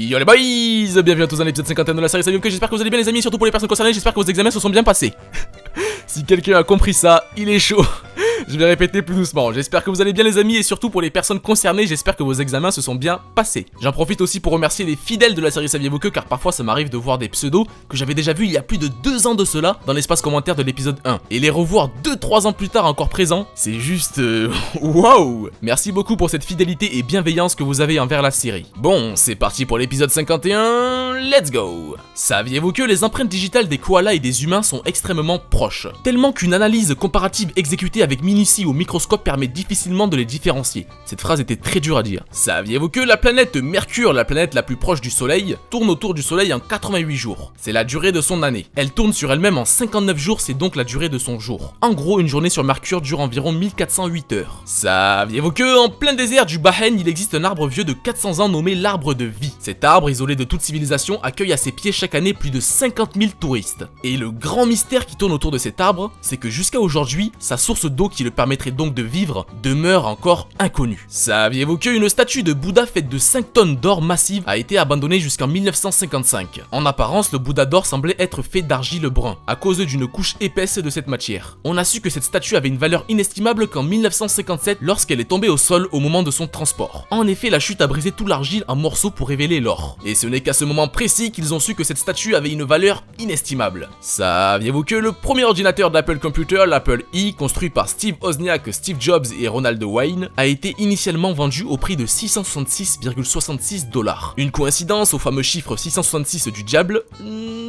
Yo les boys, bienvenue à tous dans l'épisode 51 de la série Salut, j'espère que vous allez bien les amis, surtout pour les personnes concernées, j'espère que vos examens se sont bien passés. Si quelqu'un a compris ça, il est chaud. Je vais répéter plus doucement, j'espère que vous allez bien les amis et surtout pour les personnes concernées, j'espère que vos examens se sont bien passés. J'en profite aussi pour remercier les fidèles de la série Saviez-vous que, car parfois ça m'arrive de voir des pseudos que j'avais déjà vus il y a plus de 2 ans de cela dans l'espace commentaire de l'épisode 1. Et les revoir 2-3 ans plus tard encore présents, c'est juste... Waouh. Merci beaucoup pour cette fidélité et bienveillance que vous avez envers la série. Bon, c'est parti pour l'épisode 51, let's go. Saviez-vous que les empreintes digitales des koalas et des humains sont extrêmement proches, tellement qu'une analyse comparative exécutée avec minutie au microscope permet difficilement de les différencier. Cette phrase était très dure à dire. Saviez-vous que la planète Mercure, la planète la plus proche du Soleil, tourne autour du Soleil en 88 jours. C'est la durée de son année. Elle tourne sur elle-même en 59 jours, c'est donc la durée de son jour. En gros, une journée sur Mercure dure environ 1408 heures. Saviez-vous que, en plein désert du Bahreïn, il existe un arbre vieux de 400 ans nommé l'arbre de vie. Cet arbre, isolé de toute civilisation, accueille à ses pieds chaque année plus de 50 000 touristes. Et le grand mystère qui tourne autour de cet arbre, c'est que jusqu'à aujourd'hui, sa source d'eau qui le permettrait donc de vivre demeure encore inconnue. Saviez-vous qu'une statue de Bouddha faite de 5 tonnes d'or massive a été abandonnée jusqu'en 1955? En apparence, le Bouddha d'or semblait être fait d'argile brun, à cause d'une couche épaisse de cette matière. On a su que cette statue avait une valeur inestimable qu'en 1957 lorsqu'elle est tombée au sol au moment de son transport. En effet, la chute a brisé tout l'argile en morceaux pour révéler l'or. Et ce n'est qu'à ce moment précis qu'ils ont su que cette statue avait une valeur inestimable. Saviez-vous que le premier ordinateur d'Apple Computer, l'Apple I, construit par Steve Wozniak, Steve Jobs et Ronald Wayne, a été initialement vendu au prix de 666,66 $. Une coïncidence au fameux chiffre 666 du diable?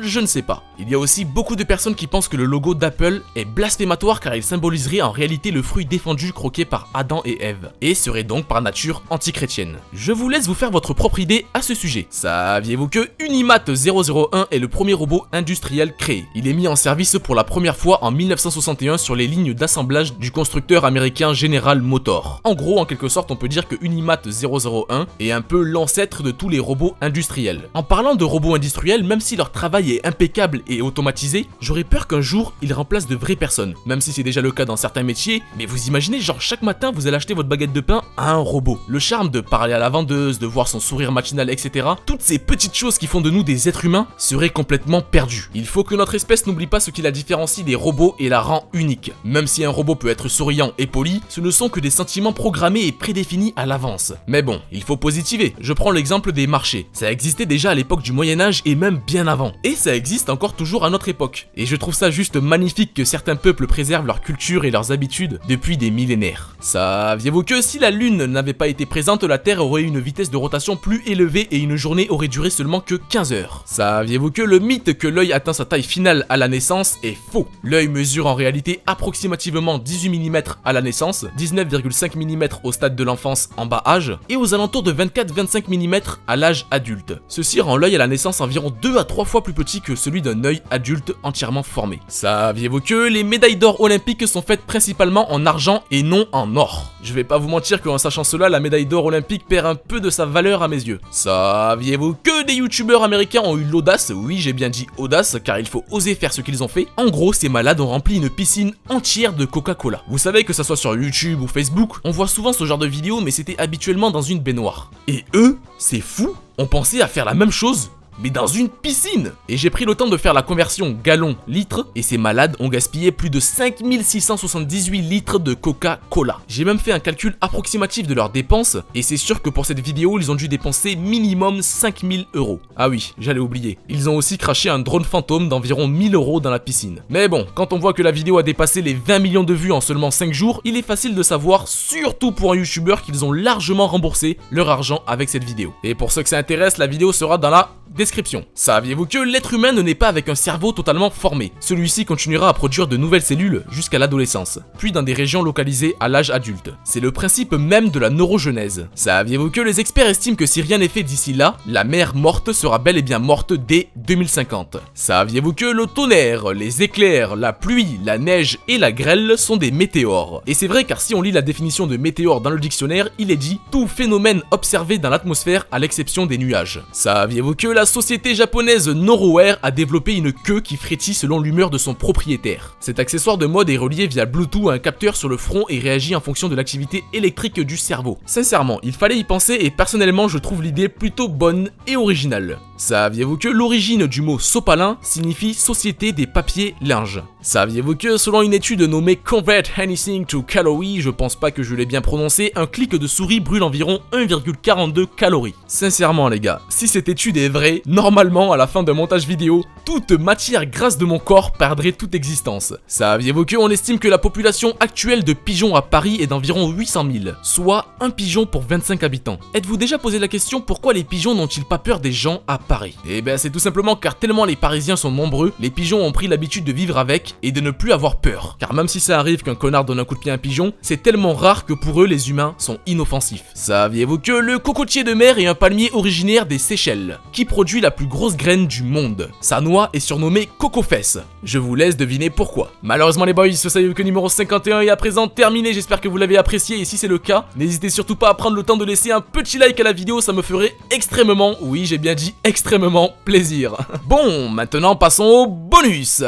Je ne sais pas. Il y a aussi beaucoup de personnes qui pensent que le logo d'Apple est blasphématoire car il symboliserait en réalité le fruit défendu croqué par Adam et Ève, et serait donc par nature anti-chrétienne. Je vous laisse vous faire votre propre idée à ce sujet. Saviez-vous que Unimat 001 est le premier robot industriel créé? Il est mis en service pour la première fois en 1961 sur les lignes d'assemblage du constructeur américain General Motors. En gros, en quelque sorte, on peut dire que Unimat 001 est un peu l'ancêtre de tous les robots industriels. En parlant de robots industriels, même si leur travail est impeccable et automatisé, j'aurais peur qu'un jour, ils remplacent de vraies personnes, même si c'est déjà le cas dans certains métiers, mais vous imaginez, genre chaque matin, vous allez acheter votre baguette de pain à un robot. Le charme de parler à la vendeuse, de voir son sourire matinal, etc., toutes ces petites choses qui font de nous des êtres humains seraient complètement perdues. Il faut que notre espèce n'oublie pas ce qui la différencie des robots et la rend unique. Même si un robot peut être souriant et poli, ce ne sont que des sentiments programmés et prédéfinis à l'avance. Mais bon, il faut positiver. Je prends l'exemple des marchés. Ça existait déjà à l'époque du Moyen-Âge et même bien avant. Et ça existe encore toujours à notre époque. Et je trouve ça juste magnifique que certains peuples préservent leur culture et leurs habitudes depuis des millénaires. Saviez-vous que si la Lune n'avait pas été présente, la Terre aurait eu une vitesse de rotation plus élevée et une journée aurait duré seulement que 15 heures? Saviez-vous que le mythe que l'œil atteint sa taille finale à la naissance est faux? L'œil mesure en réalité approximativement 18 mm à la naissance, 19,5 mm au stade de l'enfance en bas âge, et aux alentours de 24-25 mm à l'âge adulte. Ceci rend l'œil à la naissance environ 2 à 3 fois plus petit que celui d'un œil adulte entièrement formé. Saviez-vous que les médailles d'or olympiques sont faites principalement en argent et non en or? Je vais pas vous mentir qu'en sachant cela, la médaille d'or olympique perd un peu de sa valeur à mes yeux. Saviez-vous que des youtubeurs américains ont eu l'audace, oui j'ai bien dit audace car il faut oser faire ce qu'ils ont fait. En gros, ces malades ont rempli une piscine entière de Coca-Cola. Vous savez que ça soit sur YouTube ou Facebook, on voit souvent ce genre de vidéos mais c'était habituellement dans une baignoire. Et eux, c'est fou, on pensait à faire la même chose mais dans une piscine. Et j'ai pris le temps de faire la conversion gallon-litre, et ces malades ont gaspillé plus de 5678 litres de Coca-Cola. J'ai même fait un calcul approximatif de leurs dépenses, et c'est sûr que pour cette vidéo, ils ont dû dépenser minimum 5000 €. Ah oui, j'allais oublier. Ils ont aussi craché un drone fantôme d'environ 1000 € dans la piscine. Mais bon, quand on voit que la vidéo a dépassé les 20 millions de vues en seulement 5 jours, il est facile de savoir, surtout pour un youtubeur, qu'ils ont largement remboursé leur argent avec cette vidéo. Et pour ceux que ça intéresse, la vidéo sera dans la description. Saviez-vous que l'être humain ne naît pas avec un cerveau totalement formé? Celui-ci continuera à produire de nouvelles cellules jusqu'à l'adolescence, puis dans des régions localisées à l'âge adulte. C'est le principe même de la neurogenèse. Saviez-vous que les experts estiment que si rien n'est fait d'ici là, la mer morte sera bel et bien morte dès 2050? Saviez-vous que le tonnerre, les éclairs, la pluie, la neige et la grêle sont des météores? Et c'est vrai car si on lit la définition de météore dans le dictionnaire, il est dit « tout phénomène observé dans l'atmosphère à l'exception des nuages ». Saviez-vous que la société japonaise Noroware a développé une queue qui frétille selon l'humeur de son propriétaire. Cet accessoire de mode est relié via Bluetooth à un capteur sur le front et réagit en fonction de l'activité électrique du cerveau. Sincèrement, il fallait y penser et personnellement je trouve l'idée plutôt bonne et originale. Saviez-vous que l'origine du mot sopalin signifie société des papiers linges? Saviez-vous que selon une étude nommée Convert Anything to Calorie, je pense pas que je l'ai bien prononcé, un clic de souris brûle environ 1,42 calories. Sincèrement les gars, si cette étude est vraie, normalement à la fin d'un montage vidéo, toute matière grasse de mon corps perdrait toute existence. Saviez-vous qu'on estime que la population actuelle de pigeons à Paris est d'environ 800 000, soit un pigeon pour 25 habitants. Êtes-vous déjà posé la question pourquoi les pigeons n'ont-ils pas peur des gens à Paris? Eh ben c'est tout simplement car tellement les Parisiens sont nombreux, les pigeons ont pris l'habitude de vivre avec et de ne plus avoir peur. Car même si ça arrive qu'un connard donne un coup de pied à un pigeon, c'est tellement rare que pour eux les humains sont inoffensifs. Saviez-vous que le cocotier de mer est un palmier originaire des Seychelles, qui produit la plus grosse graine du monde? Sa noix est surnommée Coco-Fesse. Je vous laisse deviner pourquoi. Malheureusement les boys, ce Saviez-vous que numéro 51 est à présent terminé, j'espère que vous l'avez apprécié et si c'est le cas, n'hésitez surtout pas à prendre le temps de laisser un petit like à la vidéo, ça me ferait extrêmement, oui j'ai bien dit extrêmement plaisir. Bon, maintenant passons au bonus.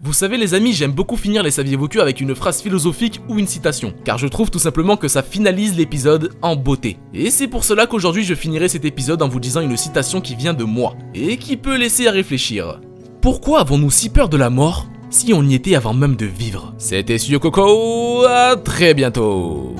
Vous savez les amis, j'aime beaucoup finir les Saviez-vous que avec une phrase philosophique ou une citation, car je trouve tout simplement que ça finalise l'épisode en beauté. Et c'est pour cela qu'aujourd'hui je finirai cet épisode en vous disant une citation qui vient de moi, et qui peut laisser à réfléchir. Pourquoi avons-nous si peur de la mort si on y était avant même de vivre? C'était Studio Coco, à très bientôt.